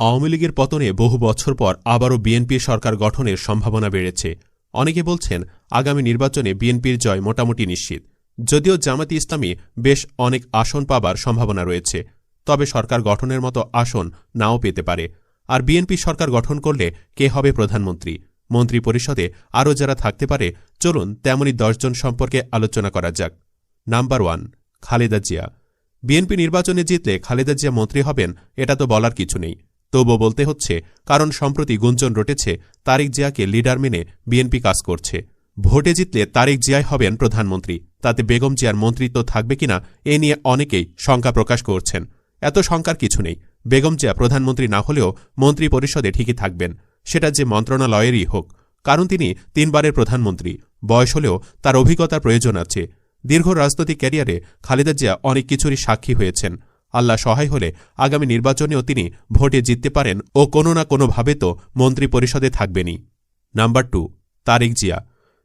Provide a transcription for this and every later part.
আওয়ামী লীগের পতনে বহু বছর পর আবারও বিএনপির সরকার গঠনের সম্ভাবনা বেড়েছে। অনেকে বলছেন আগামী নির্বাচনে বিএনপির জয় মোটামুটি নিশ্চিত, যদিও জামায়াতে ইসলামী বেশ অনেক আসন পাবার সম্ভাবনা রয়েছে। তবে সরকার গঠনের মতো আসন নাও পেতে পারে। আর বিএনপি সরকার গঠন করলে কে হবে প্রধানমন্ত্রী, মন্ত্রী পরিষদে আরও যারা থাকতে পারে, চলুন তেমনই 10 জন সম্পর্কে আলোচনা করা যাক। নাম্বার 1, খালেদা জিয়া। বিএনপি নির্বাচনে জিতলে খালেদা জিয়া মন্ত্রী হবেন, এটা তো বলার কিছু নেই। তবুও বলতে হচ্ছে, কারণ সম্প্রতি গুঞ্জন রটেছে তারেক জিয়াকে লিডার মেনে বিএনপি কাজ করছে। ভোটে জিতলে তারেক জিয়াই হবেন প্রধানমন্ত্রী, তাতে বেগম জিয়ার মন্ত্রিত্ব থাকবে কিনা এ নিয়ে অনেকেই শঙ্কা প্রকাশ করছেন। এত শঙ্কার কিছু নেই। বেগম জিয়া প্রধানমন্ত্রী না হলেও মন্ত্রী পরিষদে ঠিকই থাকবেন, সেটা যে মন্ত্রণালয়েরই হোক, কারণ তিনি 3 বারের প্রধানমন্ত্রী। বয়স হলেও তার অভিজ্ঞতার প্রয়োজন আছে। দীর্ঘ রাজনৈতিক ক্যারিয়ারে খালেদা জিয়া অনেক কিছুরই সাক্ষী হয়েছেন। আল্লাহ সহায় হলে আগামী নির্বাচনেও তিনি ভোটে জিততে পারেন ও কোনো না কোনোভাবে তো মন্ত্রী পরিষদে থাকবেনই। নাম্বার 2, তারেক জিয়া।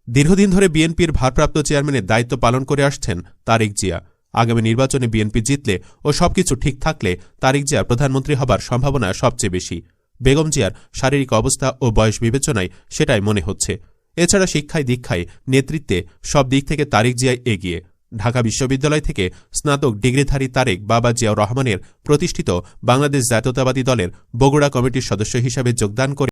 দীর্ঘদিন ধরে বিএনপির ভারপ্রাপ্ত চেয়ারম্যানের দায়িত্ব পালন করে আসছেন তারেক জিয়া। আগামী নির্বাচনে বিএনপি জিতলে ও সবকিছু ঠিক থাকলে তারেক জিয়া প্রধানমন্ত্রী হবার সম্ভাবনা সবচেয়ে বেশি। বেগম জিয়ার শারীরিক অবস্থা ও বয়স বিবেচনায় সেটাই মনে হচ্ছে। এছাড়া শিক্ষায় দীক্ষায় নেতৃত্বে সব দিক থেকে তারেক জিয়াই এগিয়ে। ঢাকা বিশ্ববিদ্যালয় থেকে স্নাতক ডিগ্রিধারী তারেক বাবা জিয়াউর রহমানের প্রতিষ্ঠিত বাংলাদেশ জাতীয়তাবাদী দলের বগুড়া কমিটির সদস্য হিসাবে যোগদান করে